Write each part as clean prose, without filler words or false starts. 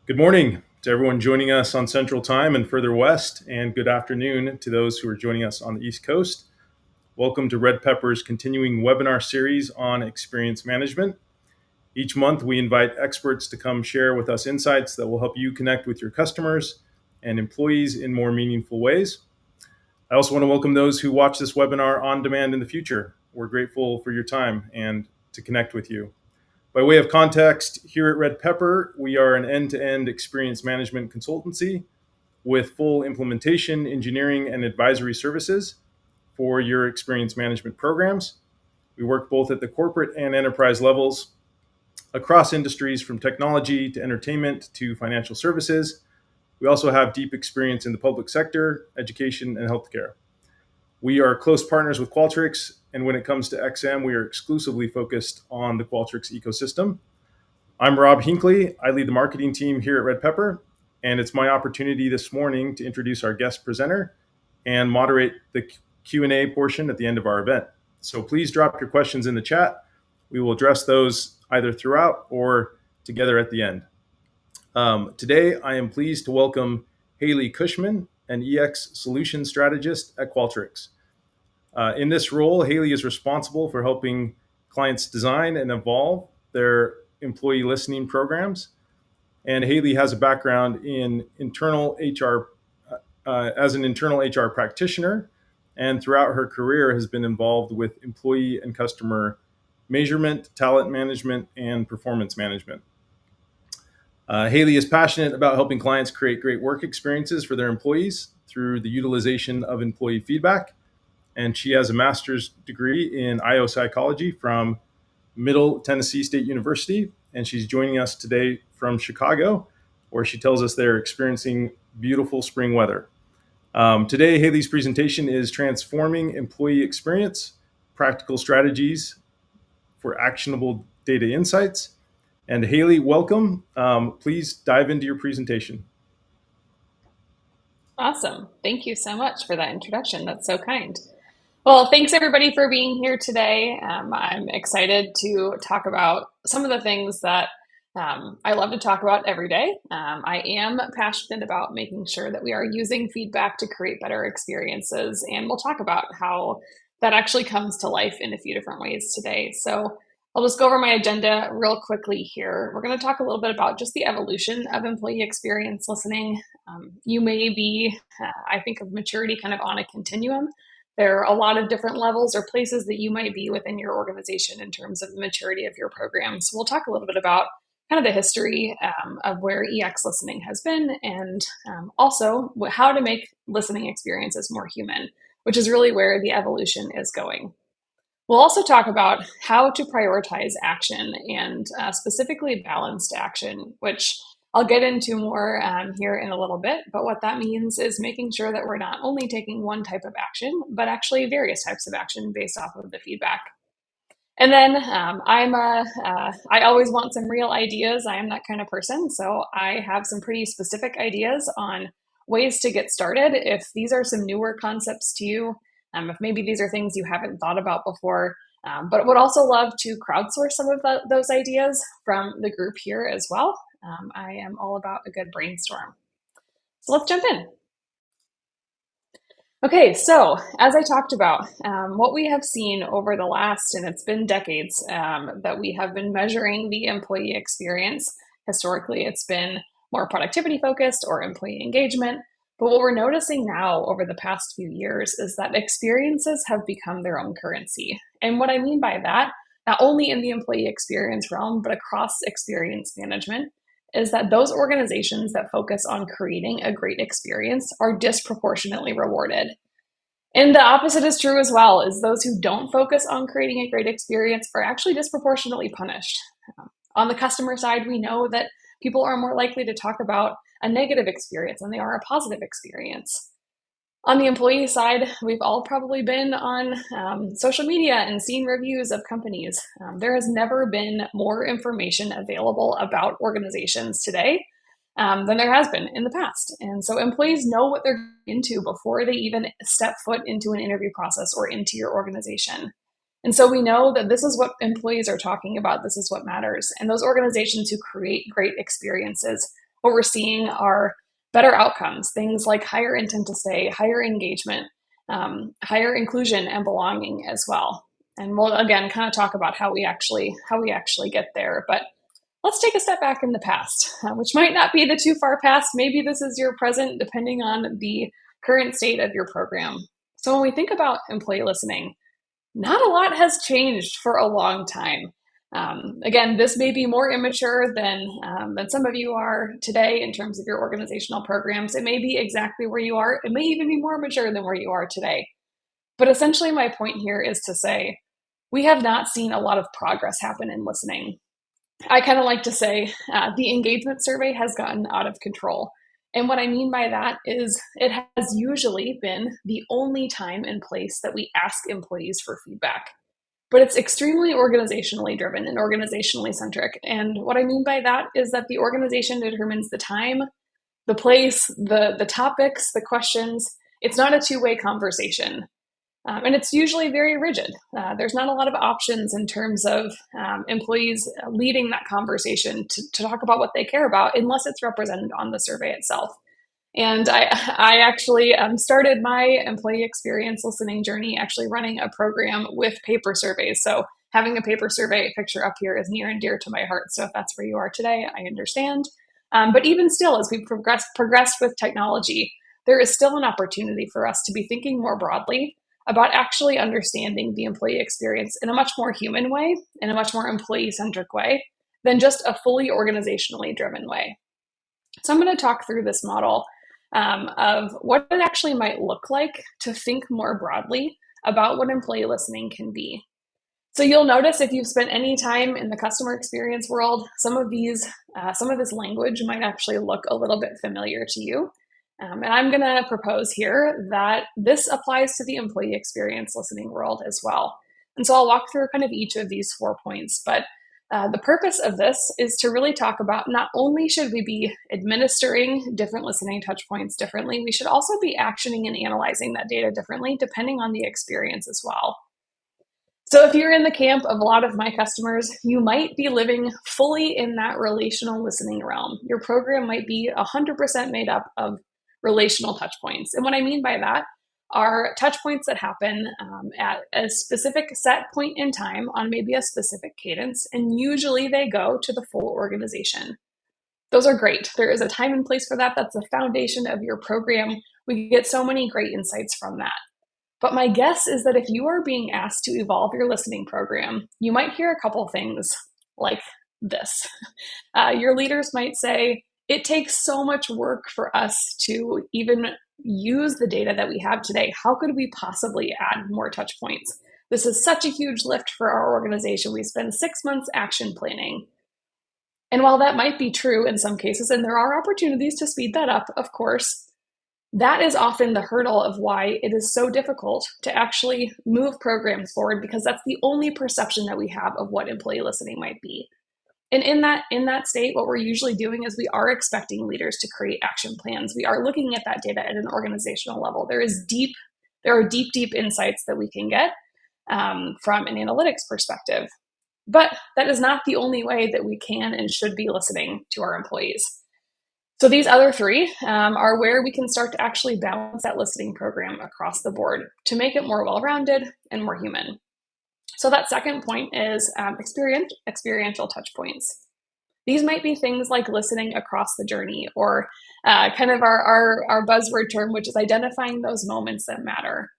Good morning to everyone joining us on Central Time and further west, and good afternoon to those who are joining us on the East Coast. Welcome to Red Pepper's continuing webinar series on experience management. Each month, we invite experts to come share with us insights that will help you connect with your customers and employees in more meaningful ways. I also want to welcome those who watch this webinar on demand in the future. We're grateful for your time and to connect with you. By way of context, here at Red Pepper, we are an end-to-end experience management consultancy with full implementation, engineering, and advisory services for your experience management programs. We work both at the corporate and enterprise levels across industries from technology to entertainment to financial services. We also have deep experience in the public sector, education, and healthcare. We are close partners with Qualtrics, and when it comes to XM, we are exclusively focused on the Qualtrics ecosystem. I'm Rob Hinckley. I lead the marketing team here at Red Pepper, and it's my opportunity this morning to introduce our guest presenter and moderate the Q&A portion at the end of our event. So please drop your questions in the chat. We will address those either throughout or together at the end. Today, I am pleased to welcome Haley Kushman, an EX solution strategist at Qualtrics. In this role, Haley is responsible for helping clients design and evolve their employee listening programs. And Haley has a background in internal HR as an internal HR practitioner, and throughout her career has been involved with employee and customer measurement, talent management, and performance management. Haley is passionate about helping clients create great work experiences for their employees through the utilization of employee feedback. And she has a master's degree in IO psychology from Middle Tennessee State University. And she's joining us today from Chicago, where she tells us they're experiencing beautiful spring weather. Today, Haley's presentation is Transforming Employee Experience, Practical Strategies for Actionable Data Insights. And Haley, welcome. Please dive into your presentation. Awesome. Thank you so much for that introduction. That's so kind. Well, thanks everybody for being here today. I'm excited to talk about some of the things that I love to talk about every day. I am passionate about making sure that we are using feedback to create better experiences, and we'll talk about how that actually comes to life in a few different ways today. So I'll just go over my agenda real quickly here. We're going to talk a little bit about just the evolution of employee experience listening. You may be, I think of maturity kind of on a continuum. There are a lot of different levels or places that you might be within your organization in terms of the maturity of your program. So we'll talk a little bit about kind of the history of where EX listening has been, and also how to make listening experiences more human, which is really where the evolution is going. We'll also talk about how to prioritize action, and specifically balanced action, which I'll get into more here in a little bit. But what that means is making sure that we're not only taking one type of action, but actually various types of action based off of the feedback. And then I always want some real ideas. I am that kind of person. So I have some pretty specific ideas on ways to get started. If these are some newer concepts to you, if maybe these are things you haven't thought about before, but would also love to crowdsource some of those ideas from the group here as well. I am all about a good brainstorm. So let's jump in. Okay, so as I talked about, what we have seen over the last, and it's been decades, that we have been measuring the employee experience. Historically, it's been more productivity focused or employee engagement. But what we're noticing now over the past few years is that experiences have become their own currency. And what I mean by that, not only in the employee experience realm, but across experience management, is that those organizations that focus on creating a great experience are disproportionately rewarded. And the opposite is true as well, is those who don't focus on creating a great experience are actually disproportionately punished. On the customer side, we know that people are more likely to talk about a negative experience than they are a positive experience. On the employee side, we've all probably been on social media and seen reviews of companies. There has never been more information available about organizations today than there has been in the past. And so employees know what they're into before they even step foot into an interview process or into your organization. And so we know that this is what employees are talking about. This is what matters. And those organizations who create great experiences what we're seeing are better outcomes, things like higher intent to stay, higher engagement, higher inclusion and belonging as well. And we'll again kind of talk about how we actually get there. But let's take a step back in the past, which might not be the too far past. Maybe this is your present, depending on the current state of your program. So when we think about employee listening, not a lot has changed for a long time. Again, this may be more immature than some of you are today in terms of your organizational programs. It may be exactly where you are. It may even be more mature than where you are today. But essentially, my point here is to say we have not seen a lot of progress happen in listening. I kind of like to say the engagement survey has gotten out of control. And what I mean by that is it has usually been the only time and place that we ask employees for feedback. But it's extremely organizationally driven and organizationally centric. And what I mean by that is that the organization determines the time, the place, the topics, the questions. It's not a two-way conversation. And it's usually very rigid. There's not a lot of options in terms of employees leading that conversation to talk about what they care about, unless it's represented on the survey itself. And I actually started my employee experience listening journey actually running a program with paper surveys. So having a paper survey picture up here is near and dear to my heart. So if that's where you are today, I understand. But even still, as we progressed with technology, there is still an opportunity for us to be thinking more broadly about actually understanding the employee experience in a much more human way, in a much more employee-centric way, than just a fully organizationally driven way. So I'm going to talk through this model of what it actually might look like to think more broadly about what employee listening can be. So you'll notice if you've spent any time in the customer experience world, some of this language might actually look a little bit familiar to you. And I'm going to propose here that this applies to the employee experience listening world as well. And so I'll walk through kind of each of these 4 points. But the purpose of this is to really talk about not only should we be administering different listening touch points differently, we should also be actioning and analyzing that data differently depending on the experience as well. So if you're in the camp of a lot of my customers, you might be living fully in that relational listening realm. Your program might be 100% made up of relational touch points. And what I mean by that are touch points that happen at a specific set point in time on maybe a specific cadence, and usually they go to the full organization. Those are great. There is a time and place for that. That's the foundation of your program. We get so many great insights from that. But my guess is that if you are being asked to evolve your listening program, you might hear a couple things like this. Your leaders might say, it takes so much work for us to even use the data that we have today. How could we possibly add more touch points? This is such a huge lift for our organization. We spend 6 months action planning. And while that might be true in some cases, and there are opportunities to speed that up, of course, that is often the hurdle of why it is so difficult to actually move programs forward, because that's the only perception that we have of what employee listening might be. And in that state, what we're usually doing is we are expecting leaders to create action plans. We are looking at that data at an organizational level. There are deep insights that we can get from an analytics perspective. But that is not the only way that we can and should be listening to our employees. So these other 3 are where we can start to actually balance that listening program across the board to make it more well-rounded and more human. So that second point is experiential touch points. These might be things like listening across the journey, or kind of our buzzword term, which is identifying those moments that matter.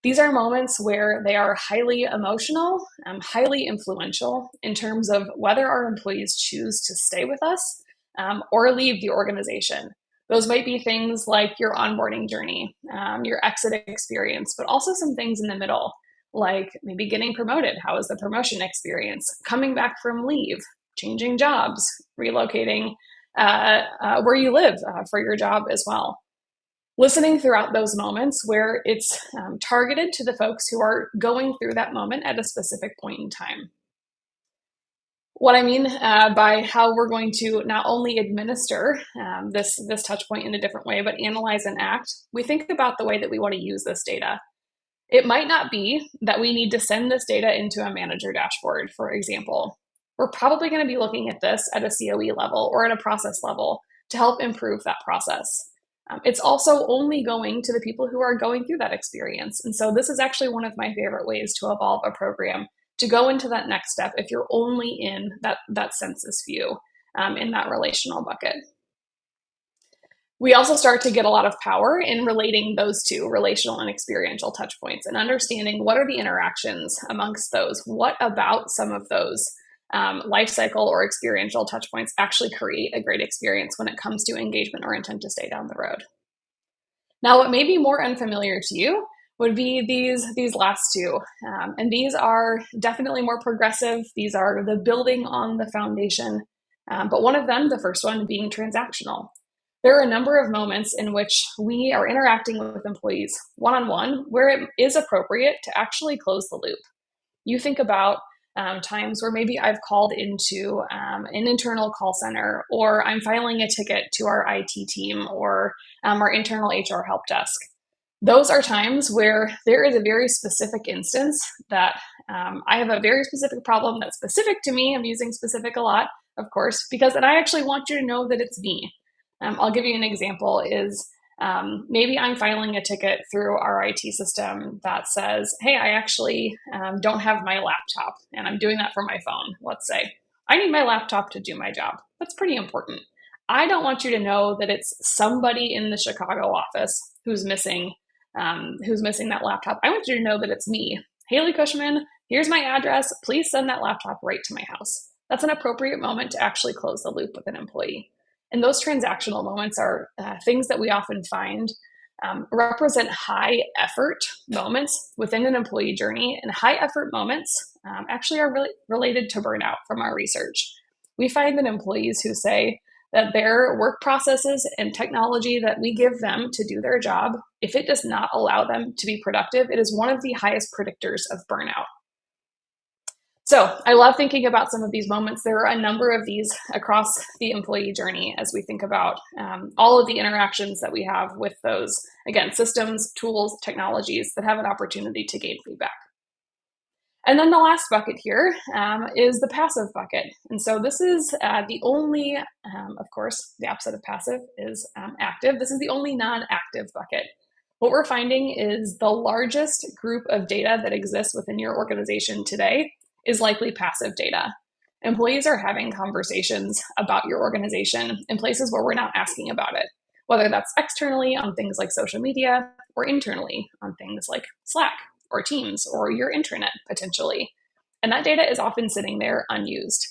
These are moments where they are highly emotional, highly influential in terms of whether our employees choose to stay with us or leave the organization. Those might be things like your onboarding journey, your exit experience, but also some things in the middle, like maybe getting promoted. How is the promotion experience? Coming back from leave, changing jobs, relocating where you live for your job as well. Listening throughout those moments where it's targeted to the folks who are going through that moment at a specific point in time. What I mean by how we're going to not only administer this touch point in a different way, but analyze and act, we think about the way that we want to use this data. It might not be that we need to send this data into a manager dashboard, for example. We're probably going to be looking at this at a COE level or at a process level, to help improve that process. It's also only going to the people who are going through that experience. And so this is actually one of my favorite ways to evolve a program, to go into that next step if you're only in that census view, in that relational bucket. We also start to get a lot of power in relating those two, relational and experiential touch points, and understanding what are the interactions amongst those. What about some of those life cycle or experiential touch points actually create a great experience when it comes to engagement or intent to stay down the road? Now, what may be more unfamiliar to you would be these last two. And these are definitely more progressive. These are the building on the foundation. But one of them, the first one, being transactional. There are a number of moments in which we are interacting with employees one-on-one where it is appropriate to actually close the loop. You think about times where maybe I've called into an internal call center, or I'm filing a ticket to our IT team or our internal HR help desk. Those are times where there is a very specific instance that I have a very specific problem that's specific to me. I'm using specific a lot, of course, because then I actually want you to know that it's me. I'll give you an example is maybe I'm filing a ticket through our IT system that says, hey, I actually don't have my laptop and I'm doing that from my phone, let's say. I need my laptop to do my job. That's pretty important. I don't want you to know that it's somebody in the Chicago office who's missing that laptop. I want you to know that it's me, Haley Kushman. Here's my address. Please send that laptop right to my house. That's an appropriate moment to actually close the loop with an employee. And those transactional moments are things that we often find represent high effort moments within an employee journey. And high effort moments actually are really related to burnout from our research. We find that employees who say that their work processes and technology that we give them to do their job, if it does not allow them to be productive, it is one of the highest predictors of burnout. So I love thinking about some of these moments. There are a number of these across the employee journey as we think about all of the interactions that we have with those, again, systems, tools, technologies that have an opportunity to gain feedback. And then the last bucket here is the passive bucket. And so this is the only, of course, the opposite of passive is active. This is the only non-active bucket. What we're finding is the largest group of data that exists within your organization today is likely passive data. Employees are having conversations about your organization in places where we're not asking about it, whether that's externally on things like social media or internally on things like Slack or Teams or your intranet potentially. And that data is often sitting there unused.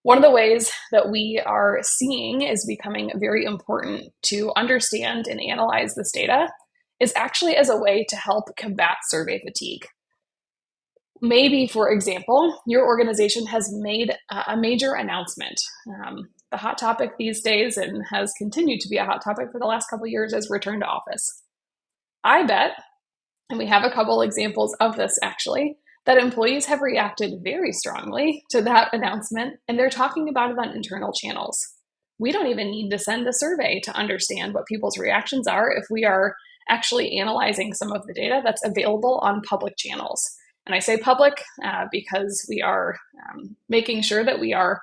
One of the ways that we are seeing is becoming very important to understand and analyze this data is actually as a way to help combat survey fatigue. Maybe, for example, your organization has made a major announcement. The hot topic these days, and has continued to be a hot topic for the last couple of years, is return to office. I bet, and we have a couple examples of this actually, that employees have reacted very strongly to that announcement, and they're talking about it on internal channels. We don't even need to send a survey to understand what people's reactions are if we are actually analyzing some of the data that's available on public channels. And I say public because we are making sure that we are,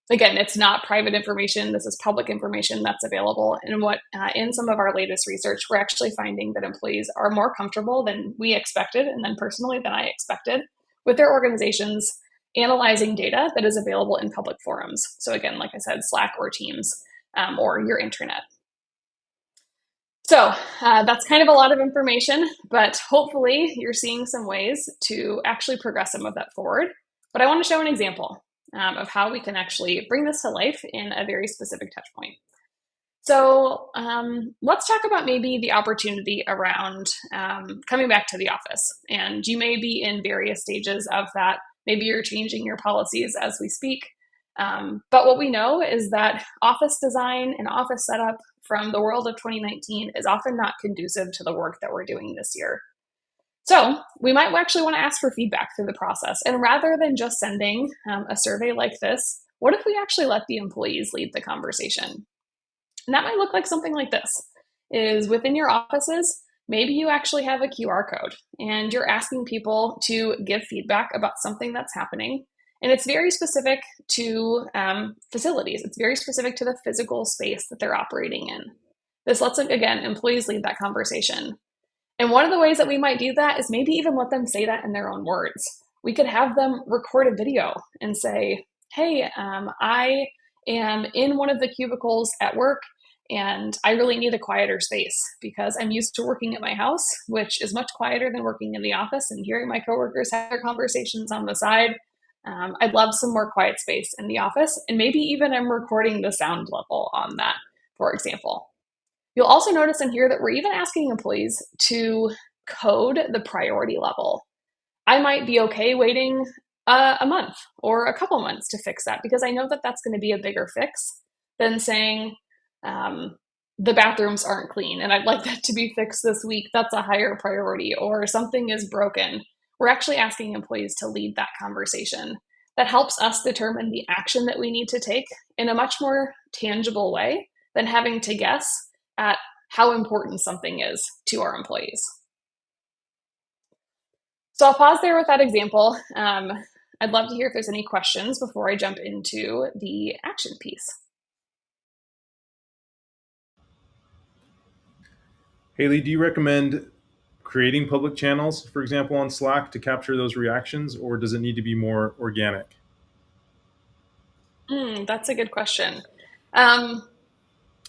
again, it's not private information. This is public information that's available. And what in some of our latest research, we're actually finding that employees are more comfortable than we expected, and then personally than I expected, with their organizations analyzing data that is available in public forums. So again, like I said, Slack or Teams or your intranet. So that's kind of a lot of information, but hopefully you're seeing some ways to actually progress some of that forward. But I want to show an example of how we can actually bring this to life in a very specific touch point. So let's talk about maybe the opportunity around coming back to the office. And you may be in various stages of that. Maybe you're changing your policies as we speak. But what we know is that office design and office setup from the world of 2019 is often not conducive to the work that we're doing this year. So we might actually want to ask for feedback through the process. And rather than just sending a survey like this, what if we actually let the employees lead the conversation? And that might look like something like this, is within your offices, maybe you actually have a QR code and you're asking people to give feedback about something that's happening. And it's very specific to facilities. It's very specific to the physical space that they're operating in. This lets, again, employees lead that conversation. And one of the ways that we might do that is maybe even let them say that in their own words. We could have them record a video and say, hey, I am in one of the cubicles at work and I really need a quieter space because I'm used to working at my house, which is much quieter than working in the office and hearing my coworkers have their conversations on the side. I'd love some more quiet space in the office. And maybe even I'm recording the sound level on that, for example. You'll also notice in here that we're even asking employees to code the priority level. I might be okay waiting a month or a couple months to fix that because I know that that's going to be a bigger fix than saying the bathrooms aren't clean and I'd like that to be fixed this week. That's a higher priority, or something is broken. We're actually asking employees to lead that conversation. That helps us determine the action that we need to take in a much more tangible way than having to guess at how important something is to our employees. So I'll pause there with that example. I'd love to hear if there's any questions before I jump into the action piece. Haley, do you recommend creating public channels, for example, on Slack to capture those reactions, or does it need to be more organic? That's a good question.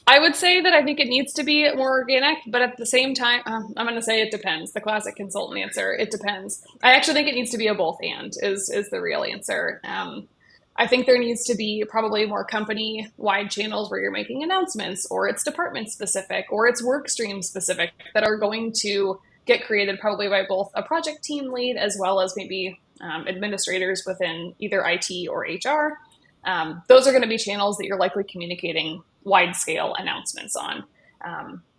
I would say that I think it needs to be more organic, but at the same time, I'm going to say it depends. The classic consultant answer, it depends. I actually think it needs to be a both and is the real answer. I think there needs to be probably more company-wide channels where you're making announcements, or it's department specific, or it's work stream specific that are going to get created probably by both a project team lead as well as maybe administrators within either IT or HR. Those are going to be channels that you're likely communicating wide scale announcements on.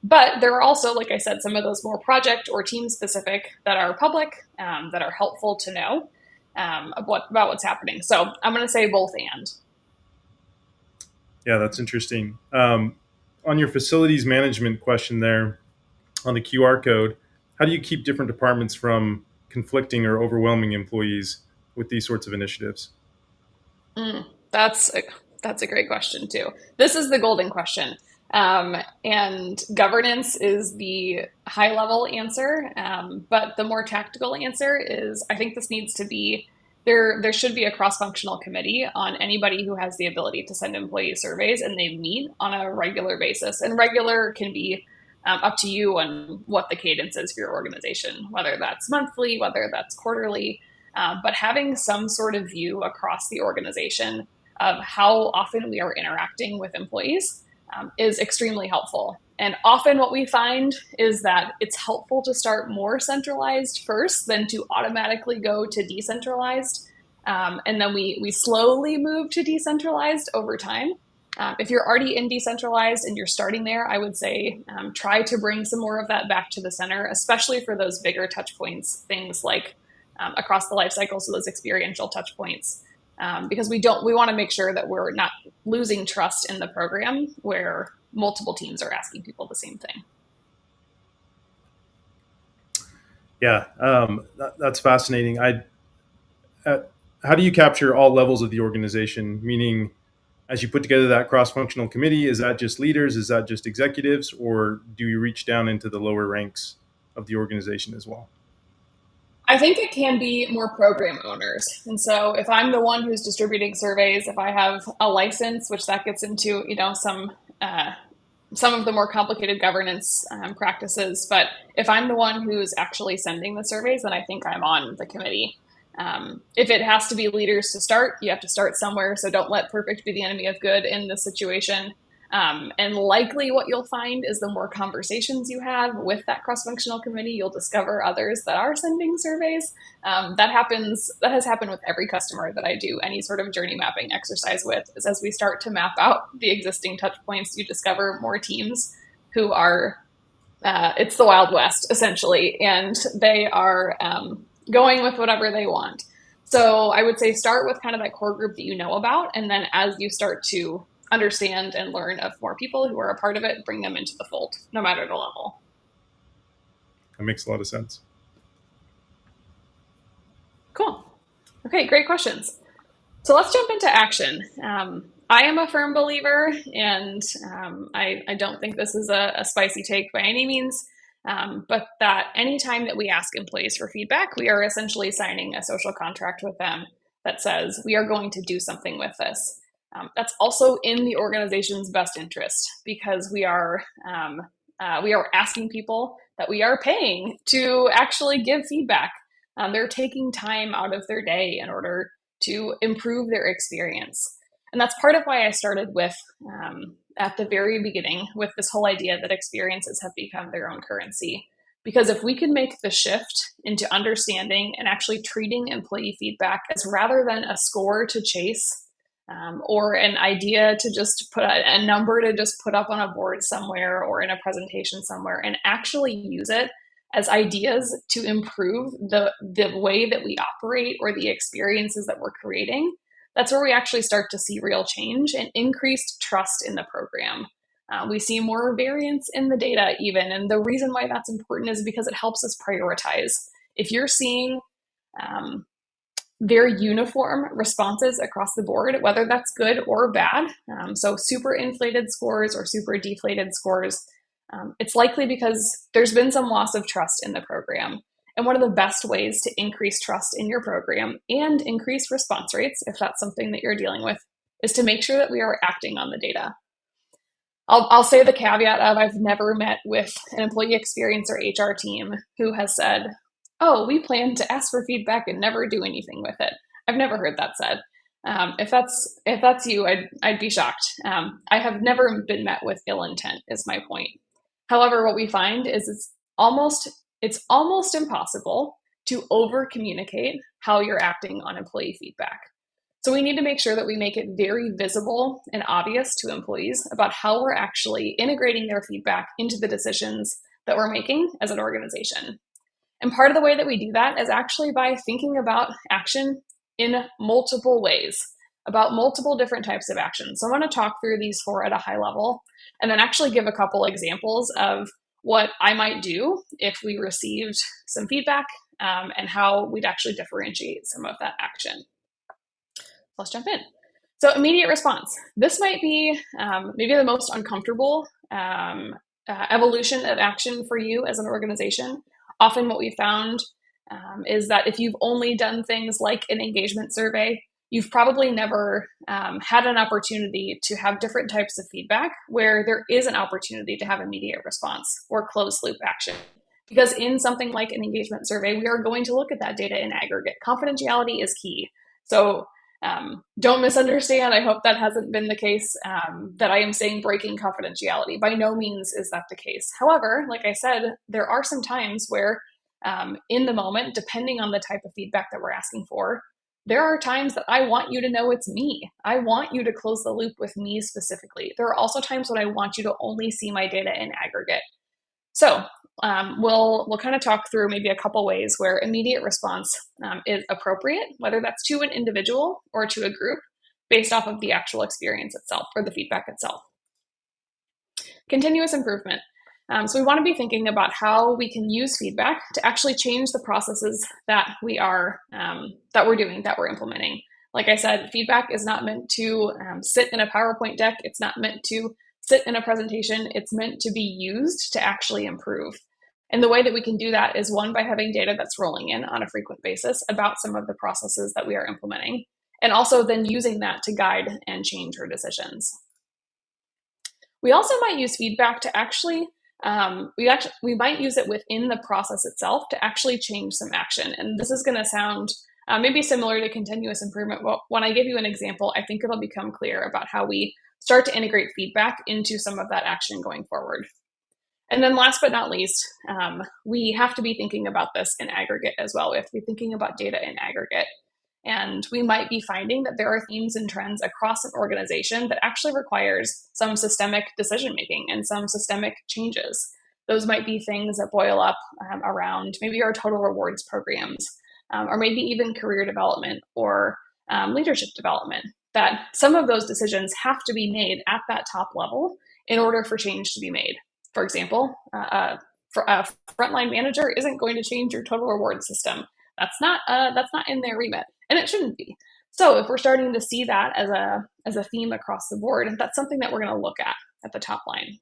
But there are also, like I said, some of those more project or team specific that are public, that are helpful to know about what's happening. So I'm going to say both and. Yeah, that's interesting. On your facilities management question there, on the QR code, how do you keep different departments from conflicting or overwhelming employees with these sorts of initiatives? Mm, that's a, that's a great question too. This is the golden question. And governance is the high level answer. But the more tactical answer is I think this needs to be there should be a cross functional committee on anybody who has the ability to send employee surveys and they meet on a regular basis. And regular can be up to you on what the cadence is for your organization, whether that's monthly, whether that's quarterly. But having some sort of view across the organization of how often we are interacting with employees is extremely helpful. And often what we find is that it's helpful to start more centralized first than to automatically go to decentralized. And then we slowly move to decentralized over time. If you're already in decentralized and you're starting there, I would say try to bring some more of that back to the center, especially for those bigger touch points, things like across the life cycle, so those experiential touch points. Because we want to make sure that we're not losing trust in the program where multiple teams are asking people the same thing. Yeah, that's fascinating. How do you capture all levels of the organization? Meaning, as you put together that cross-functional committee, is that just leaders? Is that just executives? Or do you reach down into the lower ranks of the organization as well? I think it can be more program owners. And so if I'm the one who's distributing surveys, if I have a license, which that gets into, some of the more complicated governance practices. But if I'm the one who's actually sending the surveys, then I think I'm on the committee. If it has to be leaders to start, you have to start somewhere. So don't let perfect be the enemy of good in this situation. And likely what you'll find is the more conversations you have with that cross-functional committee, you'll discover others that are sending surveys. That has happened with every customer that I do any sort of journey mapping exercise with, is as we start to map out the existing touch points, you discover more teams who are, it's the Wild West essentially, and they are going with whatever they want. So I would say start with kind of that core group that you know about, and then as you start to understand and learn of more people who are a part of it, bring them into the fold, no matter the level. That makes a lot of sense. Cool. Okay, great questions. So let's jump into action. I am a firm believer, and I don't think this is a spicy take by any means, but that anytime that we ask employees for feedback, we are essentially signing a social contract with them that says we are going to do something with this. That's also in the organization's best interest because we are asking people that we are paying to actually give feedback. They're taking time out of their day in order to improve their experience. And that's part of why I started with, at the very beginning, with this whole idea that experiences have become their own currency. Because if we can make the shift into understanding and actually treating employee feedback as rather than a score to chase, or an idea to just put a number to just put up on a board somewhere or in a presentation somewhere, and actually use it as ideas to improve the way that we operate or the experiences that we're creating, that's where we actually start to see real change and increased trust in the program. We see more variance in the data even, and the reason why that's important is because it helps us prioritize. If you're seeing very uniform responses across the board, whether that's good or bad, so super inflated scores or super deflated scores, it's likely because there's been some loss of trust in the program. And one of the best ways to increase trust in your program and increase response rates, if that's something that you're dealing with, is to make sure that we are acting on the data. I'll say the caveat of I've never met with an employee experience or HR team who has said, oh, we plan to ask for feedback and never do anything with it. I've never heard that said. If that's you, I'd be shocked. I have never been met with ill intent, is my point. However, what we find is it's almost impossible to over communicate how you're acting on employee feedback. So we need to make sure that we make it very visible and obvious to employees about how we're actually integrating their feedback into the decisions that we're making as an organization. And part of the way that we do that is actually by thinking about action in multiple ways, about multiple different types of action. So I want to talk through these four at a high level and then actually give a couple examples of what I might do if we received some feedback, and how we'd actually differentiate some of that action. Let's jump in. So immediate response. This might be maybe the most uncomfortable evolution of action for you as an organization. Often what we found is that if you've only done things like an engagement survey, you've probably never had an opportunity to have different types of feedback where there is an opportunity to have immediate response or closed loop action. Because in something like an engagement survey, we are going to look at that data in aggregate. Confidentiality is key. So don't misunderstand. I hope that hasn't been the case, that I am saying breaking confidentiality. By no means is that the case. However, like I said, there are some times where in the moment, depending on the type of feedback that we're asking for, there are times that I want you to know it's me. I want you to close the loop with me specifically. There are also times when I want you to only see my data in aggregate. So we'll kind of talk through maybe a couple ways where immediate response is appropriate, whether that's to an individual or to a group, based off of the actual experience itself or the feedback itself. Continuous improvement. So we want to be thinking about how we can use feedback to actually change the processes that we're implementing. Like I said, feedback is not meant to sit in a PowerPoint deck. It's not meant to sit in a presentation. It's meant to be used to actually improve. And the way that we can do that is, one, by having data that's rolling in on a frequent basis about some of the processes that we are implementing, and also then using that to guide and change our decisions. We also might use feedback to actually we might use it within the process itself to actually change some action. And this is going to sound maybe similar to continuous improvement. But when I give you an example, I think it'll become clear about how we start to integrate feedback into some of that action going forward. And then last but not least, we have to be thinking about this in aggregate as well. We have to be thinking about data in aggregate. And we might be finding that there are themes and trends across an organization that actually requires some systemic decision making and some systemic changes. Those might be things that boil up around maybe our total rewards programs, or maybe even career development or leadership development, that some of those decisions have to be made at that top level in order for change to be made. For example, for a frontline manager isn't going to change your total reward system. That's not in their remit, and it shouldn't be. So if we're starting to see that as a theme across the board, that's something that we're going to look at the top line.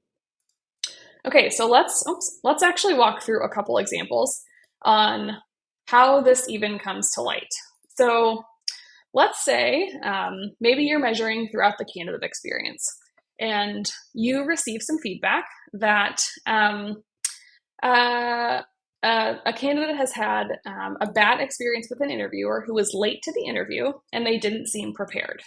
Okay, so let's actually walk through a couple examples on how this even comes to light. So let's say maybe you're measuring throughout the candidate experience and you receive some feedback that uh, a candidate has had a bad experience with an interviewer who was late to the interview and they didn't seem prepared.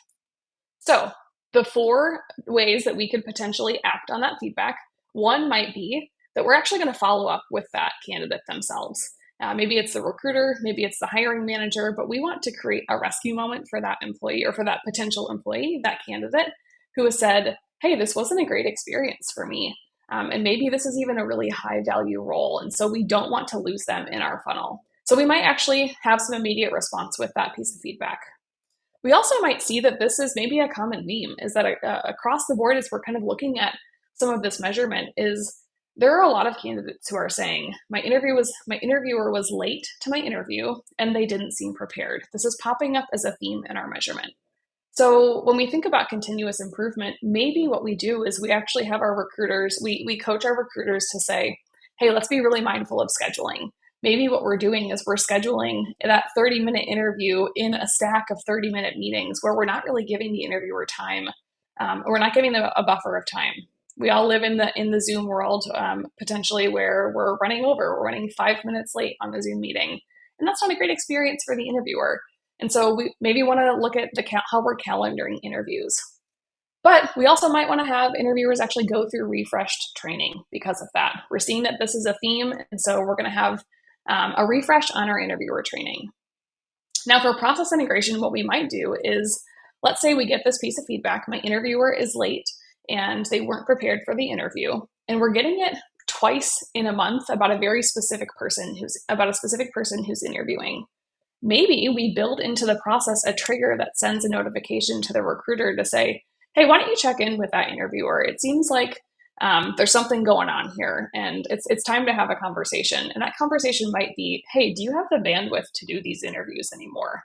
So, the four ways that we could potentially act on that feedback, one might be that we're actually going to follow up with that candidate themselves. Maybe it's the recruiter, maybe it's the hiring manager, but we want to create a rescue moment for that employee or for that potential employee, that candidate who has said, hey, this wasn't a great experience for me. And maybe this is even a really high value role. And so we don't want to lose them in our funnel. So we might actually have some immediate response with that piece of feedback. We also might see that this is maybe a common theme, is that across the board, as we're kind of looking at some of this measurement, is there are a lot of candidates who are saying, my interviewer was late to my interview and they didn't seem prepared. This is popping up as a theme in our measurement. So when we think about continuous improvement, maybe what we do is we actually have our recruiters, we coach our recruiters to say, hey, let's be really mindful of scheduling. Maybe what we're doing is we're scheduling that 30-minute interview in a stack of 30-minute meetings where we're not really giving the interviewer time. We're not giving them a buffer of time. We all live in the Zoom world, potentially where we're running over. We're running 5 minutes late on the Zoom meeting. And that's not a great experience for the interviewer. And so we maybe want to look at how we're calendaring interviews. But we also might want to have interviewers actually go through refreshed training because of that. We're seeing that this is a theme, and so we're going to have a refresh on our interviewer training. Now, for process integration, what we might do is, let's say we get this piece of feedback, my interviewer is late and they weren't prepared for the interview, and we're getting it twice in a month about a specific person who's interviewing. Maybe we build into the process a trigger that sends a notification to the recruiter to say, hey, why don't you check in with that interviewer? It seems like there's something going on here, and it's time to have a conversation. And that conversation might be, hey, do you have the bandwidth to do these interviews anymore?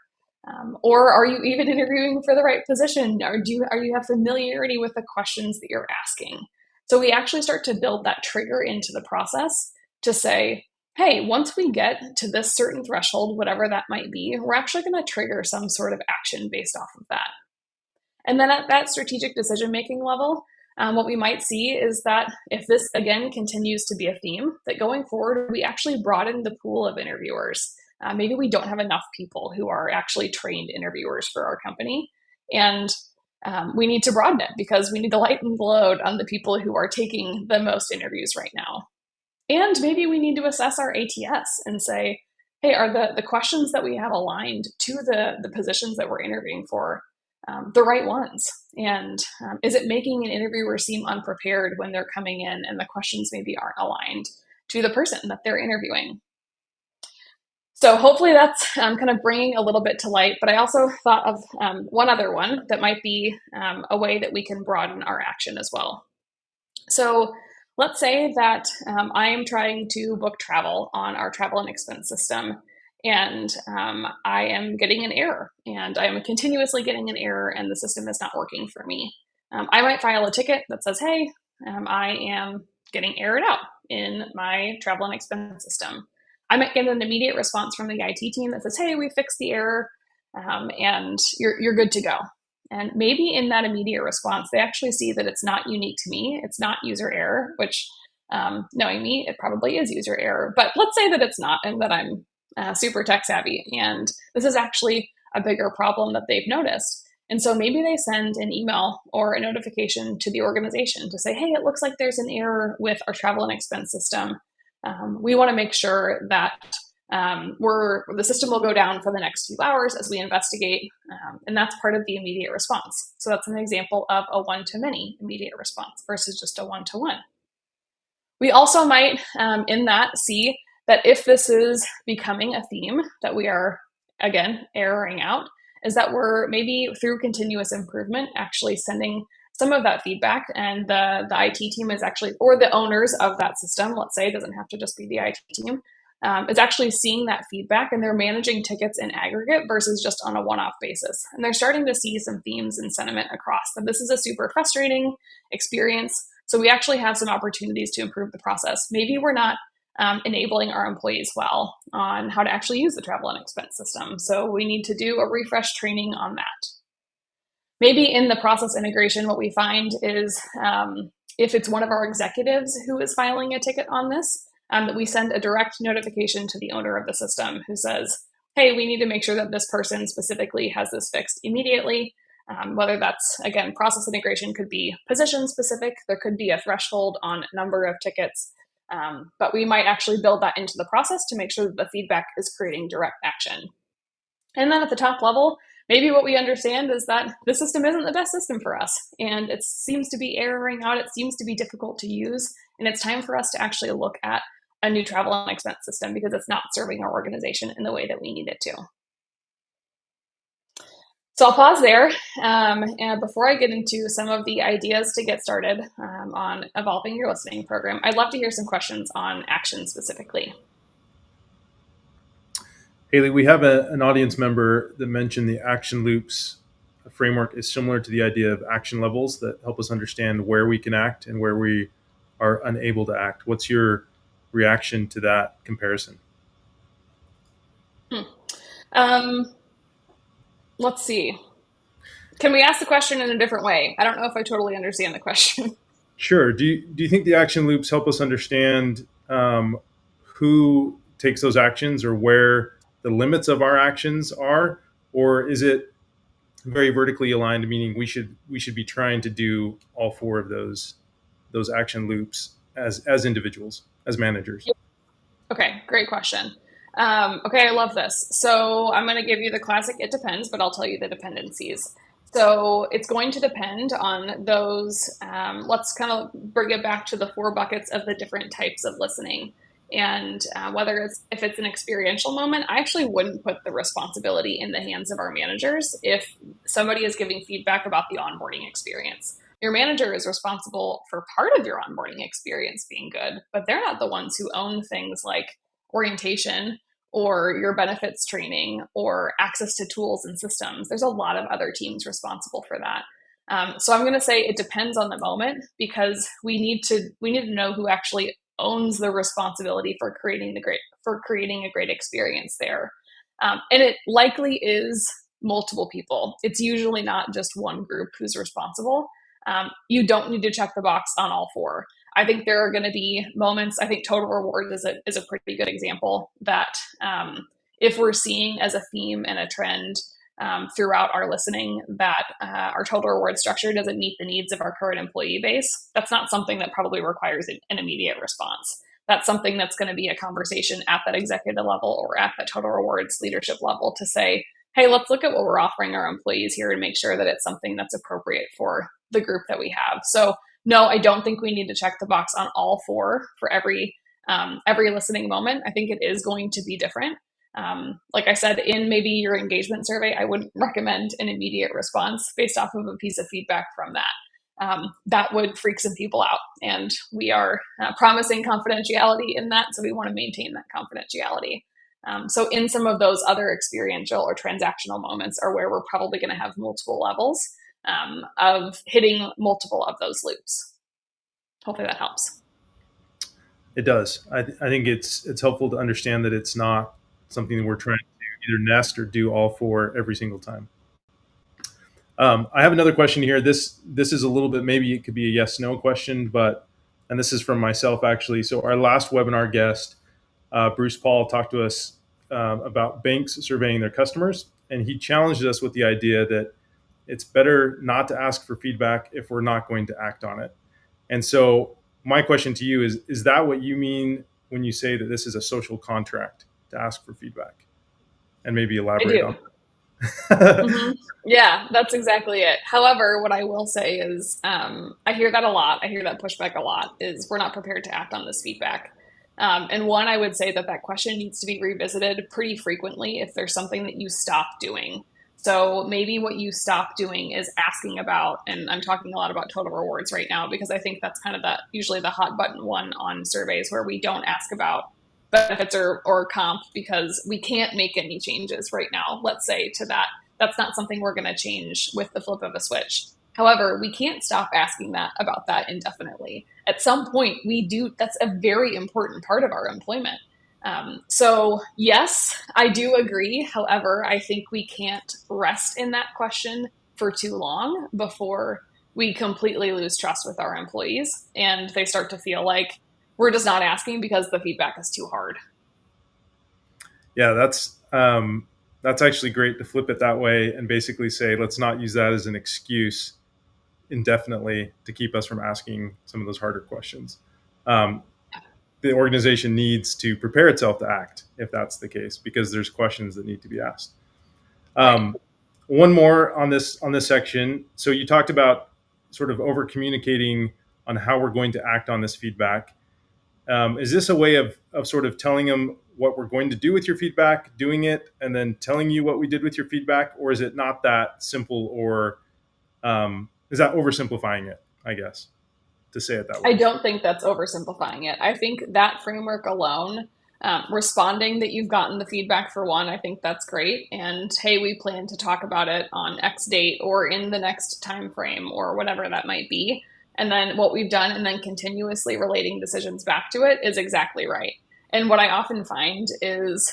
Or are you even interviewing for the right position? Or are you have familiarity with the questions that you're asking? So we actually start to build that trigger into the process to say, hey, once we get to this certain threshold, whatever that might be, we're actually going to trigger some sort of action based off of that. And then at that strategic decision-making level, what we might see is that if this, again, continues to be a theme, that going forward, we actually broaden the pool of interviewers. Maybe we don't have enough people who are actually trained interviewers for our company. And we need to broaden it because we need to lighten the load on the people who are taking the most interviews right now. And maybe we need to assess our ATS and say, hey, are the questions that we have aligned to the positions that we're interviewing for the right ones? And is it making an interviewer seem unprepared when they're coming in and the questions maybe aren't aligned to the person that they're interviewing? So hopefully that's kind of bringing a little bit to light, but I also thought of one other one that might be a way that we can broaden our action as well. So let's say that I am trying to book travel on our travel and expense system, and I am getting an error, and I am continuously getting an error, and the system is not working for me. I might file a ticket that says, hey, I am getting errored out in my travel and expense system. I might get an immediate response from the IT team that says, hey, we fixed the error, and you're good to go. And maybe in that immediate response, they actually see that it's not unique to me. It's not user error, which knowing me, it probably is user error. But let's say that it's not and that I'm super tech savvy. And this is actually a bigger problem that they've noticed. And so maybe they send an email or a notification to the organization to say, hey, it looks like there's an error with our travel and expense system. We want to make sure that the system will go down for the next few hours as we investigate, and that's part of the immediate response. So that's an example of a one-to-many immediate response versus just a one-to-one. We also might, in that, see that if this is becoming a theme that we are, again, erroring out, is that we're maybe through continuous improvement actually sending some of that feedback, and the IT team is actually, or the owners of that system, let's say, it doesn't have to just be the IT team, is actually seeing that feedback, and they're managing tickets in aggregate versus just on a one-off basis. And they're starting to see some themes and sentiment across that this is a super frustrating experience. So we actually have some opportunities to improve the process. Maybe we're not enabling our employees well on how to actually use the travel and expense system. So we need to do a refresh training on that. Maybe in the process integration, what we find is if it's one of our executives who is filing a ticket on this, that we send a direct notification to the owner of the system who says, hey, we need to make sure that this person specifically has this fixed immediately. Whether that's, again, process integration could be position specific. There could be a threshold on number of tickets. But we might actually build that into the process to make sure that the feedback is creating direct action. And then at the top level, maybe what we understand is that the system isn't the best system for us, and it seems to be erroring out, it seems to be difficult to use, and it's time for us to actually look at a new travel and expense system because it's not serving our organization in the way that we need it to. So I'll pause there, and before I get into some of the ideas to get started on evolving your listening program, I'd love to hear some questions on action specifically. Haley, we have an audience member that mentioned the action loops framework is similar to the idea of action levels that help us understand where we can act and where we are unable to act. What's your reaction to that comparison? Let's see. Can we ask the question in a different way? I don't know if I totally understand the question. Sure. Do you think the action loops help us understand who takes those actions or where the limits of our actions are, or is it very vertically aligned, meaning we should be trying to do all four of those action loops as individuals, as managers? Okay, great question. Okay, I love this. So I'm going to give you the classic it depends, but I'll tell you the dependencies. So it's going to depend on those. Let's kind of bring it back to the four buckets of the different types of listening. And if it's an experiential moment, I actually wouldn't put the responsibility in the hands of our managers if somebody is giving feedback about the onboarding experience. Your manager is responsible for part of your onboarding experience being good, but they're not the ones who own things like orientation or your benefits training or access to tools and systems. There's a lot of other teams responsible for that. So I'm going to say it depends on the moment because we need to know who actually owns the responsibility for creating a great experience there. And it likely is multiple people. It's usually not just one group who's responsible. You don't need to check the box on all four. I think there are going to be moments. I think total reward is a pretty good example that if we're seeing as a theme and a trend throughout our listening that our total reward structure doesn't meet the needs of our current employee base, that's not something that probably requires an immediate response. That's something that's going to be a conversation at that executive level or at that total rewards leadership level to say, hey, let's look at what we're offering our employees here and make sure that it's something that's appropriate for the group that we have. So no, I don't think we need to check the box on all four for every listening moment. I think it is going to be different. Like I said, in maybe your engagement survey, I wouldn't recommend an immediate response based off of a piece of feedback from that. That would freak some people out, and we are promising confidentiality in that, so we want to maintain that confidentiality. So in some of those other experiential or transactional moments are where we're probably going to have multiple levels of hitting multiple of those loops. Hopefully that helps. It does. I think it's helpful to understand that it's not something that we're trying to either nest or do all four every single time. I have another question here. This is a little bit, maybe it could be a yes/no question, and this is from myself actually. So our last webinar guest, Bruce Paul, talked to us about banks surveying their customers, and he challenged us with the idea that it's better not to ask for feedback if we're not going to act on it. And so my question to you is that what you mean when you say that this is a social contract to ask for feedback? And maybe elaborate on that. Mm-hmm. Yeah, that's exactly it. However, what I will say is I hear that a lot. I hear that pushback a lot is we're not prepared to act on this feedback. And one, I would say that question needs to be revisited pretty frequently if there's something that you stop doing. So maybe what you stop doing is asking about, and I'm talking a lot about total rewards right now because I think that's kind of usually the hot button one on surveys where we don't ask about benefits or comp because we can't make any changes right now, let's say, to that. That's not something we're going to change with the flip of a switch. However, we can't stop asking that about that indefinitely. At some point, we do. That's a very important part of our employment. So, yes, I do agree. However, I think we can't rest in that question for too long before we completely lose trust with our employees and they start to feel like we're just not asking because the feedback is too hard. Yeah, that's actually great to flip it that way and basically say, let's not use that as an excuse indefinitely to keep us from asking some of those harder questions. Um, the organization needs to prepare itself to act if that's the case, because there's questions that need to be asked. Right. Um, one more on this section. So you talked about sort of over communicating on how we're going to act on this feedback. Is this a way of sort of telling them what we're going to do with your feedback, doing it, and then telling you what we did with your feedback, or is it not that simple, or is that oversimplifying it? I guess to say it that I way. don't think that's oversimplifying it. I think that framework alone, responding that you've gotten the feedback for one, I think that's great. And hey, we plan to talk about it on X date or in the next time frame or whatever that might be. And then what we've done and then continuously relating decisions back to it is exactly right. And what I often find is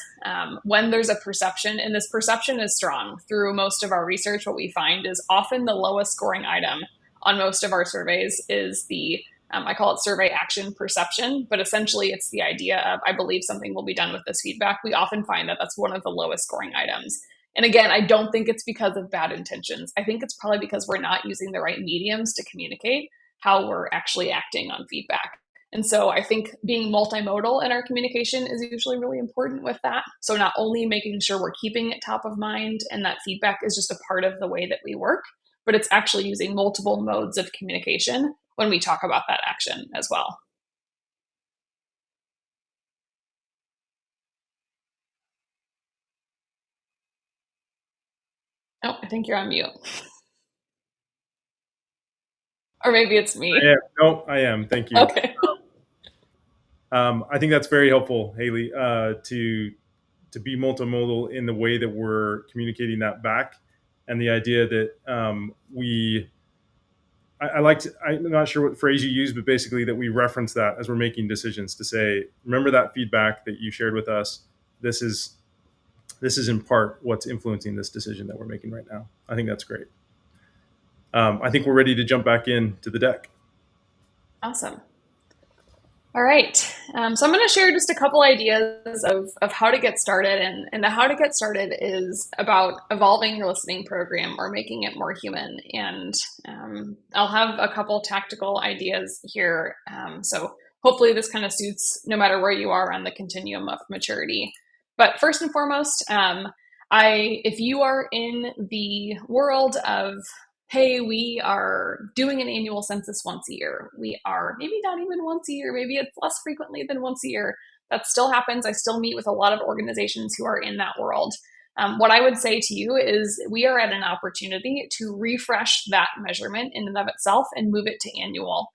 when there's a perception, and this perception is strong through most of our research, what we find is often the lowest scoring item on most of our surveys is the I call it survey action perception, but essentially it's the idea of I believe something will be done with this feedback. We often find that that's one of the lowest scoring items. And again, I don't think it's because of bad intentions. I think it's probably because we're not using the right mediums to communicate how we're actually acting on feedback. And so I think being multimodal in our communication is usually really important with that. So not only making sure we're keeping it top of mind and that feedback is just a part of the way that we work, but it's actually using multiple modes of communication when we talk about that action as well. Oh, I think you're on mute. Or maybe it's I me. am. No, I am. Thank you. Okay. I think that's very helpful, Haley, to be multimodal in the way that we're communicating that back, and the idea that I like to, I'm not sure what phrase you use, but basically that we reference that as we're making decisions to say, remember that feedback that you shared with us. This is in part what's influencing this decision that we're making right now. I think that's great. I think we're ready to jump back into the deck. Awesome. All right. So I'm going to share just a couple ideas of how to get started. And the how to get started is about evolving your listening program or making it more human. And I'll have a couple tactical ideas here. So hopefully this kind of suits no matter where you are on the continuum of maturity. But first and foremost, if you are in the world of hey, we are doing an annual census once a year. We are maybe not even once a year, maybe it's less frequently than once a year. That still happens. I still meet with a lot of organizations who are in that world. What I would say to you is we are at an opportunity to refresh that measurement in and of itself and move it to annual.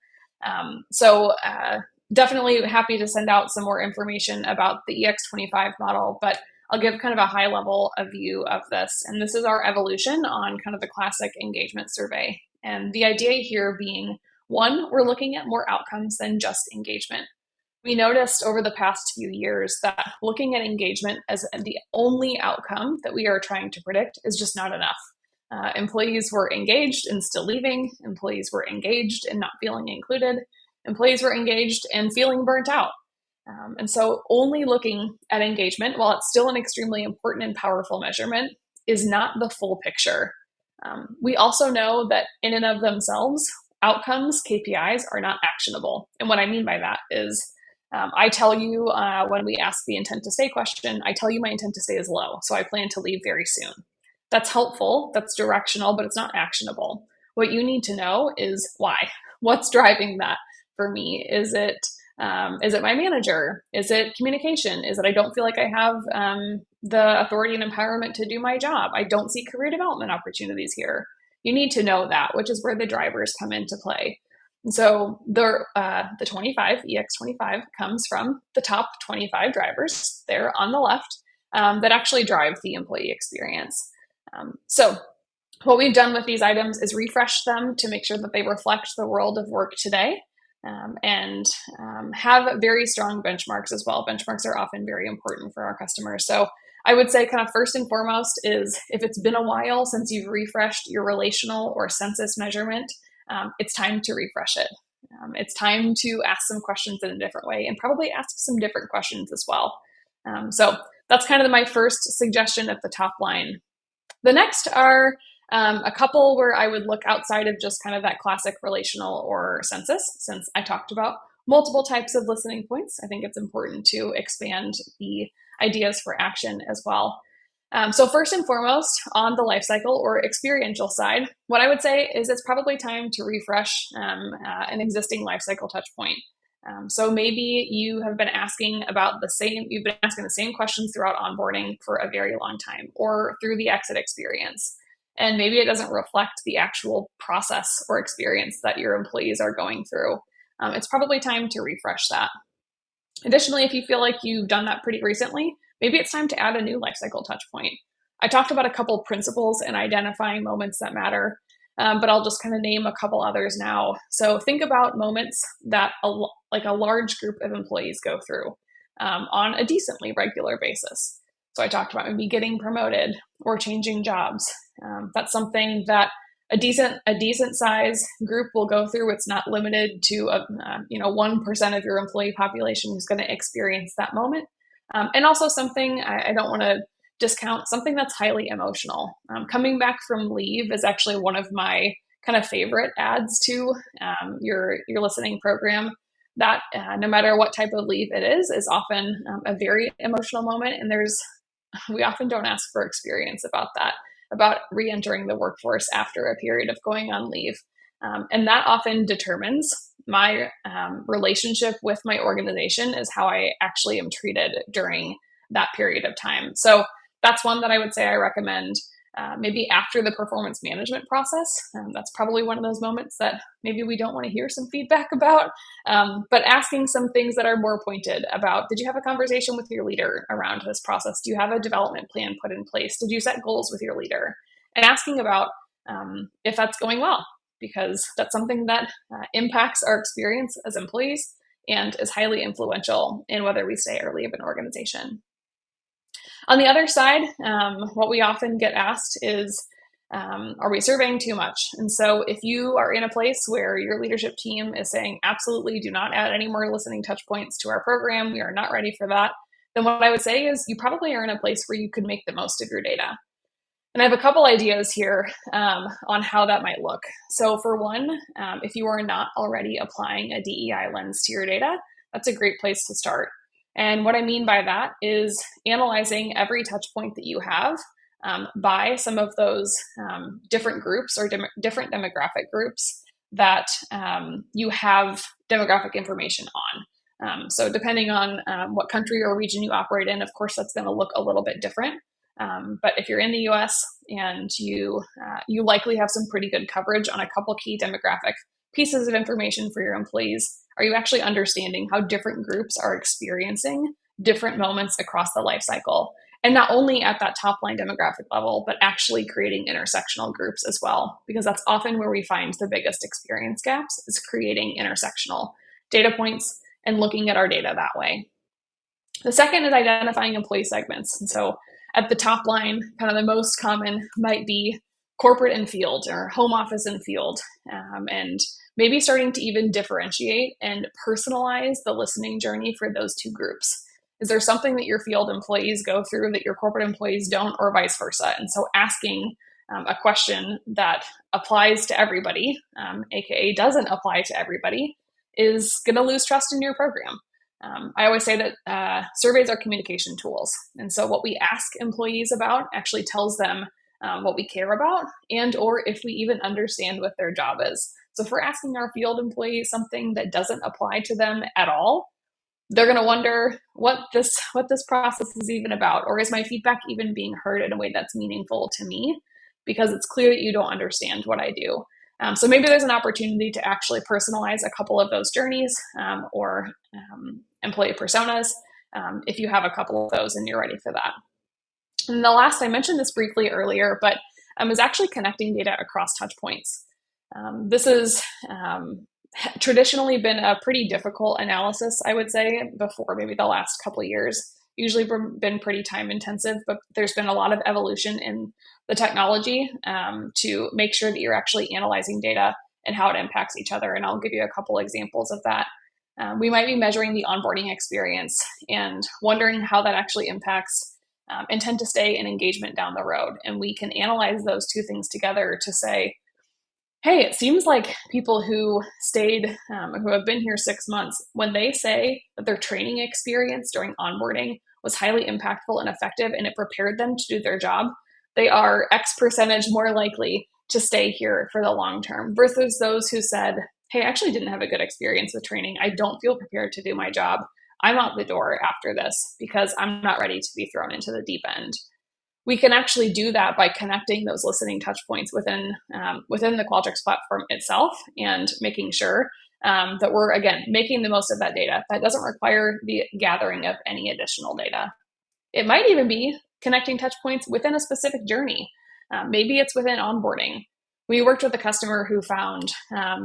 Definitely happy to send out some more information about the EX25 model, but I'll give kind of a high level of view of this. And this is our evolution on kind of the classic engagement survey. And the idea here being one, we're looking at more outcomes than just engagement. We noticed over the past few years that looking at engagement as the only outcome that we are trying to predict is just not enough. Employees were engaged and still leaving. Employees were engaged and not feeling included. Employees were engaged and feeling burnt out. And so only looking at engagement, while it's still an extremely important and powerful measurement, is not the full picture. We also know that in and of themselves, outcomes, KPIs, are not actionable. And what I mean by that is I tell you when we ask the intent to stay question, I tell you my intent to stay is low. So I plan to leave very soon. That's helpful, that's directional, but it's not actionable. What you need to know is why. What's driving that for me? Is it my manager? Is it communication? Is it I don't feel like I have the authority and empowerment to do my job? I don't see career development opportunities here. You need to know that, which is where the drivers come into play. And so the 25, EX25, comes from the top 25 drivers there on the left that actually drive the employee experience. So what we've done with these items is refresh them to make sure that they reflect the world of work today, and have very strong benchmarks as well. Benchmarks are often very important for our customers. So I would say kind of first and foremost is if it's been a while since you've refreshed your relational or census measurement, it's time to refresh it. It's time to ask some questions in a different way and probably ask some different questions as well. So that's kind of my first suggestion at the top line. The next are a couple where I would look outside of just kind of that classic relational or census. Since I talked about multiple types of listening points, I think it's important to expand the ideas for action as well. So first and foremost, on the life cycle or experiential side, what I would say is it's probably time to refresh an existing life cycle touch point. So maybe you have been asking you've been asking the same questions throughout onboarding for a very long time or through the exit experience. And maybe it doesn't reflect the actual process or experience that your employees are going through. It's probably time to refresh that. Additionally, if you feel like you've done that pretty recently, maybe it's time to add a new lifecycle touch point. I talked about a couple principles in identifying moments that matter, but I'll just kind of name a couple others now. So think about moments that a large group of employees go through on a decently regular basis. So I talked about maybe getting promoted or changing jobs. That's something that a decent size group will go through. It's not limited to 1% of your employee population who's going to experience that moment. And also something I don't want to discount, something that's highly emotional. Coming back from leave is actually one of my kind of favorite adds to your listening program. That no matter what type of leave it is often a very emotional moment, and we often don't ask for experience about re-entering the workforce after a period of going on leave. And that often determines my relationship with my organization, is how I actually am treated during that period of time. So that's one that I would say I recommend maybe after the performance management process. That's probably one of those moments that maybe we don't want to hear some feedback about, but asking some things that are more pointed about, did you have a conversation with your leader around this process? Do you have a development plan put in place? Did you set goals with your leader? And asking about if that's going well, because that's something that impacts our experience as employees and is highly influential in whether we stay or leave an organization. On the other side, what we often get asked is, are we surveying too much? And so if you are in a place where your leadership team is saying, absolutely do not add any more listening touch points to our program, we are not ready for that, then what I would say is you probably are in a place where you could make the most of your data. And I have a couple ideas here on how that might look. So for one, if you are not already applying a DEI lens to your data, that's a great place to start. And what I mean by that is analyzing every touch point that you have by some of those different groups or different demographic groups that you have demographic information on. So depending on what country or region you operate in, of course, that's going to look a little bit different. But if you're in the US and you likely have some pretty good coverage on a couple key demographic pieces of information for your employees, are you actually understanding how different groups are experiencing different moments across the life cycle? And not only at that top line demographic level, but actually creating intersectional groups as well, because that's often where we find the biggest experience gaps, is creating intersectional data points and looking at our data that way. The second is identifying employee segments. And so at the top line, kind of the most common might be corporate and field, or home office and field, and maybe starting to even differentiate and personalize the listening journey for those two groups. Is there something that your field employees go through that your corporate employees don't, or vice versa? And so asking a question that applies to everybody, aka doesn't apply to everybody, is going to lose trust in your program. I always say that surveys are communication tools. And so what we ask employees about actually tells them what we care about, and or if we even understand what their job is. So if we're asking our field employees something that doesn't apply to them at all, they're going to wonder what this process is even about, or is my feedback even being heard in a way that's meaningful to me? Because it's clear that you don't understand what I do. So maybe there's an opportunity to actually personalize a couple of those journeys or employee personas if you have a couple of those and you're ready for that. And the last, I mentioned this briefly earlier, but is actually connecting data across touch points. This has traditionally been a pretty difficult analysis, I would say, before maybe the last couple of years. Usually been pretty time intensive, but there's been a lot of evolution in the technology to make sure that you're actually analyzing data and how it impacts each other. And I'll give you a couple examples of that. We might be measuring the onboarding experience and wondering how that actually impacts intent to stay and engagement down the road. And we can analyze those two things together to say, hey, it seems like people who stayed, who have been here 6 months, when they say that their training experience during onboarding was highly impactful and effective and it prepared them to do their job, they are X percentage more likely to stay here for the long term versus those who said, hey, I actually didn't have a good experience with training. I don't feel prepared to do my job. I'm out the door after this because I'm not ready to be thrown into the deep end. We can actually do that by connecting those listening touch points within the Qualtrics platform itself and making sure that we're, again, making the most of that data. That doesn't require the gathering of any additional data. It might even be connecting touch points within a specific journey. Maybe it's within onboarding. We worked with a customer who found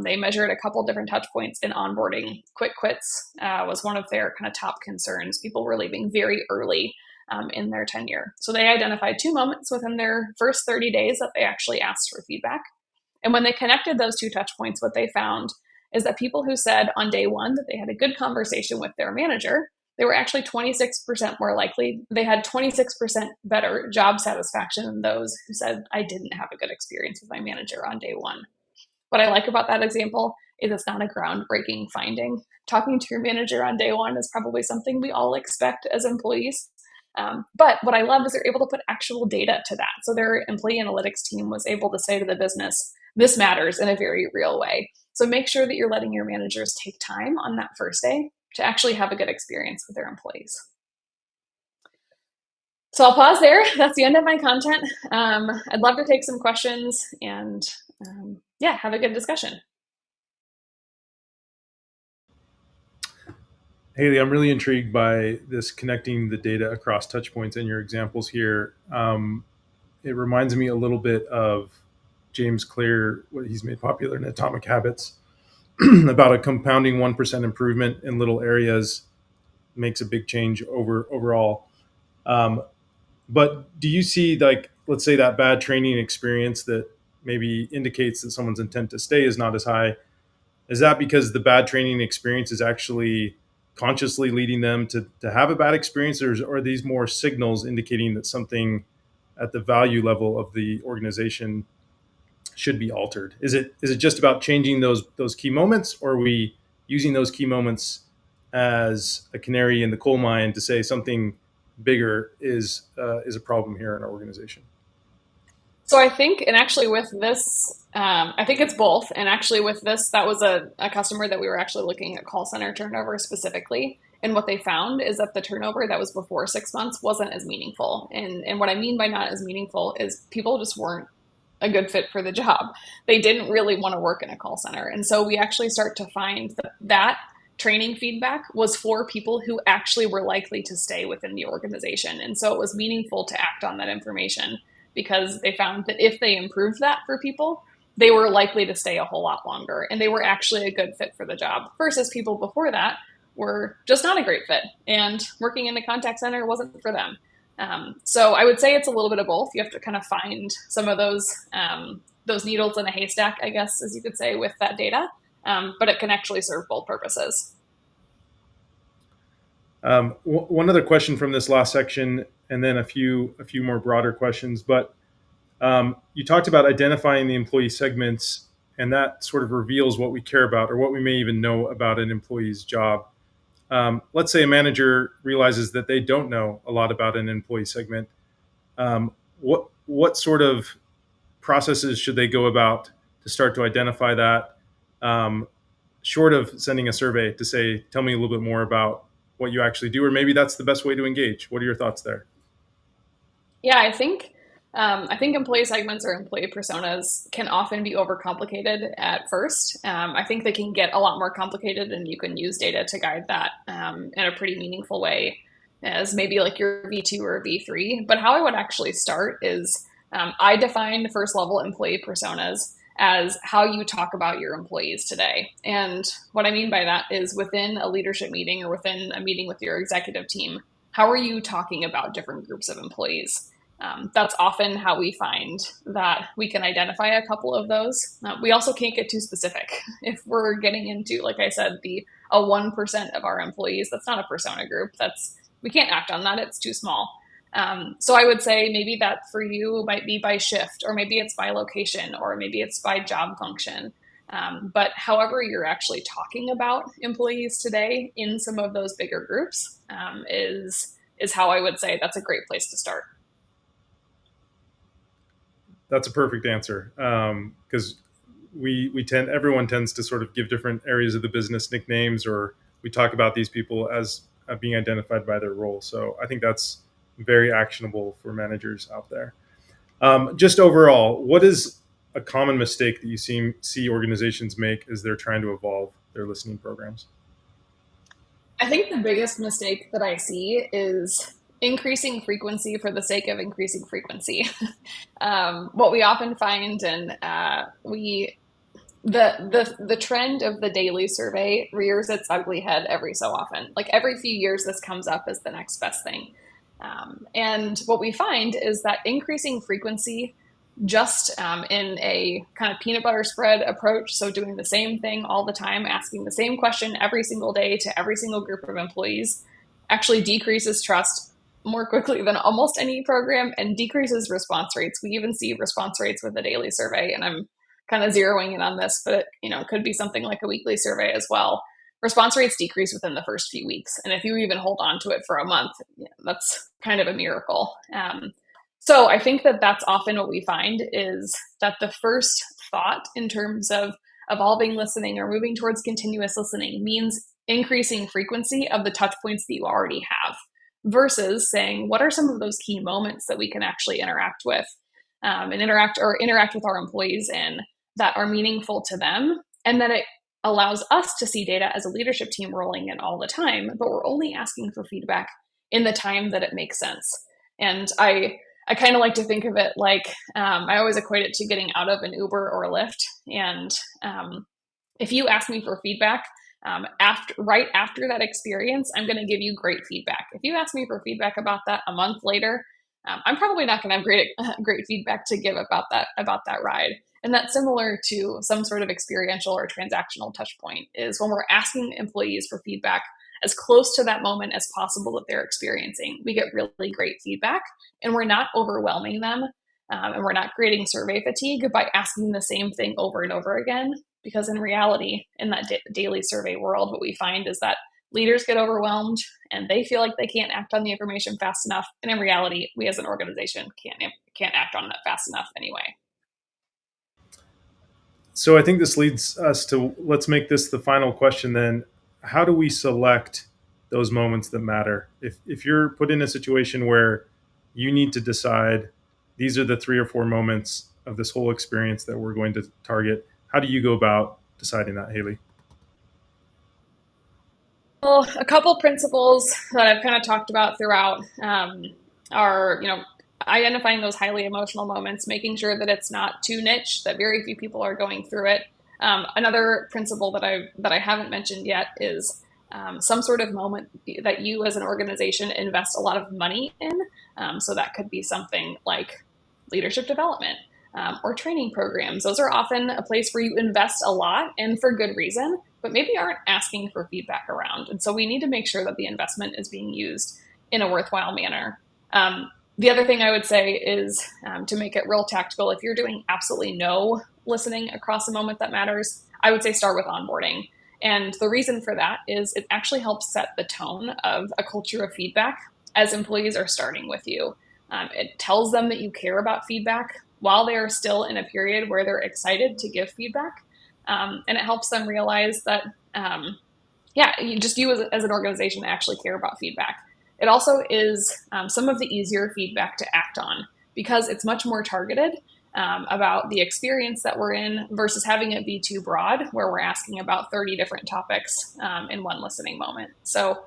they measured a couple different touch points in onboarding. Quick quits was one of their kind of top concerns. People were leaving very early in their tenure. So they identified 2 moments within their first 30 days that they actually asked for feedback. And when they connected those 2 touch points, what they found is that people who said on day 1 that they had a good conversation with their manager, they were actually 26% more likely. They had 26% better job satisfaction than those who said, I didn't have a good experience with my manager on day 1. What I like about that example is it's not a groundbreaking finding. Talking to your manager on day 1 is probably something we all expect as employees. But what I love is they're able to put actual data to that. So their employee analytics team was able to say to the business, this matters in a very real way. So make sure that you're letting your managers take time on that first day to actually have a good experience with their employees. So I'll pause there. That's the end of my content. I'd love to take some questions and have a good discussion. Haley, I'm really intrigued by this connecting the data across touch points in your examples here. It reminds me a little bit of James Clear, what he's made popular in Atomic Habits, about a compounding 1% improvement in little areas makes a big change overall. But do you see, like, let's say that bad training experience that maybe indicates that someone's intent to stay is not as high? Is that because the bad training experience is actually consciously leading them to have a bad experience, or are these more signals indicating that something at the value level of the organization should be altered? Is it just about changing those key moments, or are we using those key moments as a canary in the coal mine to say something bigger is a problem here in our organization? So I think, and actually with this, I think it's both. And actually with this, that was a customer that we were actually looking at call center turnover specifically. And what they found is that the turnover that was before 6 months wasn't as meaningful. And what I mean by not as meaningful is people just weren't a good fit for the job. They didn't really want to work in a call center. And so we actually start to find that training feedback was for people who actually were likely to stay within the organization. And so it was meaningful to act on that information because they found that if they improved that for people, they were likely to stay a whole lot longer and they were actually a good fit for the job versus people before that were just not a great fit and working in the contact center wasn't for them. So I would say it's a little bit of both. You have to kind of find some of those needles in a haystack, I guess, as you could say, with that data. But it can actually serve both purposes. One other question from this last section, and then a few more broader questions. But you talked about identifying the employee segments, and that sort of reveals what we care about or what we may even know about an employee's job. Let's say a manager realizes that they don't know a lot about an employee segment. What sort of processes should they go about to start to identify that? Short of sending a survey to say, tell me a little bit more about what you actually do, or maybe that's the best way to engage. What are your thoughts there? Yeah, I think I think employee segments or employee personas can often be overcomplicated at first. I think they can get a lot more complicated, and you can use data to guide that in a pretty meaningful way, as maybe like your V2 or V3. But how I would actually start is I define first level employee personas as how you talk about your employees today. And what I mean by that is within a leadership meeting or within a meeting with your executive team, how are you talking about different groups of employees? That's often how we find that we can identify a couple of those. We also can't get too specific. If we're getting into, like I said, the a 1% of our employees, that's not a persona group. That's we can't act on that. It's too small. So I would say maybe that for you might be by shift, or maybe it's by location, or maybe it's by job function. But however you're actually talking about employees today in some of those bigger groups is how I would say that's a great place to start. That's a perfect answer, because we tend everyone tends to sort of give different areas of the business nicknames, or we talk about these people as being identified by their role. So I think that's very actionable for managers out there. Just overall, what is a common mistake that you see organizations make as they're trying to evolve their listening programs? I think the biggest mistake that I see is increasing frequency for the sake of increasing frequency. What we often find, and we the trend of the daily survey rears its ugly head every so often. Like every few years, this comes up as the next best thing. And what we find is that increasing frequency just in a kind of peanut butter spread approach, so doing the same thing all the time, asking the same question every single day to every single group of employees, actually decreases trust more quickly than almost any program and decreases response rates. We even see response rates with the daily survey, and I'm kind of zeroing in on this, but it could be something like a weekly survey as well. Response rates decrease within the first few weeks, and if you even hold on to it for a month, that's kind of a miracle. So I think that that's often what we find is that the first thought in terms of evolving listening or moving towards continuous listening means increasing frequency of the touch points that you already have versus saying, what are some of those key moments that we can actually interact with and interact with our employees in that are meaningful to them, and that it allows us to see data as a leadership team rolling in all the time, but we're only asking for feedback in the time that it makes sense. And I kind of like to think of it like I always equate it to getting out of an Uber or a Lyft. And if you ask me for feedback right after that experience, I'm going to give you great feedback. If you ask me for feedback about that a month later, I'm probably not going to have great feedback to give about that ride. And that's similar to some sort of experiential or transactional touch point is when we're asking employees for feedback as close to that moment as possible that they're experiencing. We get really great feedback, and we're not overwhelming them, and we're not creating survey fatigue by asking the same thing over and over again. Because in reality, in that daily survey world, what we find is that leaders get overwhelmed and they feel like they can't act on the information fast enough. And in reality, we as an organization can't act on it fast enough anyway. So I think this leads us to, let's make this the final question then. How do we select those moments that matter? If you're put in a situation where you need to decide these are the 3 or 4 moments of this whole experience that we're going to target, how do you go about deciding that, Haley? Well, a couple principles that I've kind of talked about throughout are, identifying those highly emotional moments, making sure that it's not too niche, that very few people are going through it. Another principle that I haven't mentioned yet is some sort of moment that you as an organization invest a lot of money in. So that could be something like leadership development or training programs. Those are often a place where you invest a lot and for good reason, but maybe aren't asking for feedback around. And so we need to make sure that the investment is being used in a worthwhile manner. The other thing I would say is to make it real tactical, if you're doing absolutely no listening across a moment that matters, I would say start with onboarding. And the reason for that is it actually helps set the tone of a culture of feedback as employees are starting with you. It tells them that you care about feedback while they are still in a period where they're excited to give feedback. And it helps them realize that, you as an organization actually care about feedback. It also is some of the easier feedback to act on because it's much more targeted about the experience that we're in versus having it be too broad, where we're asking about 30 different topics in one listening moment. So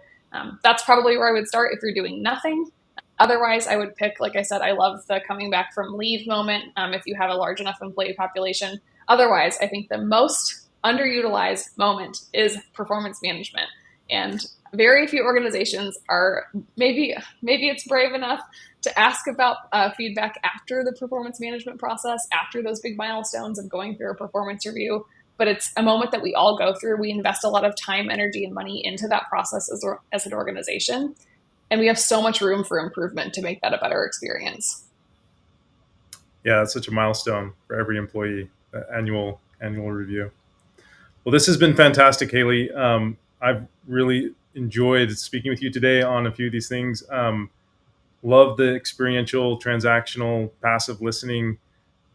that's probably where I would start if you're doing nothing. Otherwise, I would pick, like I said, I love the coming back from leave moment if you have a large enough employee population. Otherwise, I think the most underutilized moment is performance management. And very few organizations are maybe it's brave enough to ask about feedback after the performance management process, after those big milestones of going through a performance review. But it's a moment that we all go through. We invest a lot of time, energy, and money into that process as an organization. And we have so much room for improvement to make that a better experience. Yeah, that's such a milestone for every employee. Annual review. Well, this has been fantastic, Haley. I've really enjoyed speaking with you today on a few of these things. Love the experiential, transactional, passive listening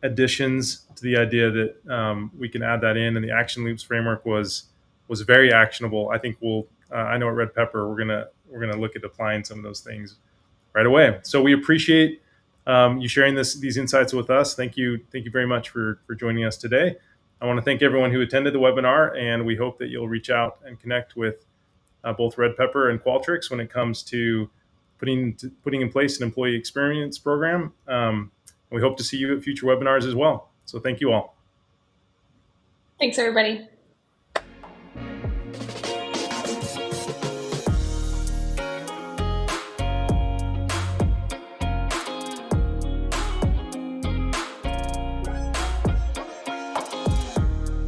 additions to the idea that we can add that in, and the action loops framework was very actionable. I think I know at Red Pepper we're gonna look at applying some of those things right away. So we appreciate you sharing these insights with us. Thank you very much for joining us today. I want to thank everyone who attended the webinar, and we hope that you'll reach out and connect with both Red Pepper and Qualtrics when it comes to putting in place an employee experience program. We hope to see you at future webinars as well. So thank you all. Thanks, everybody.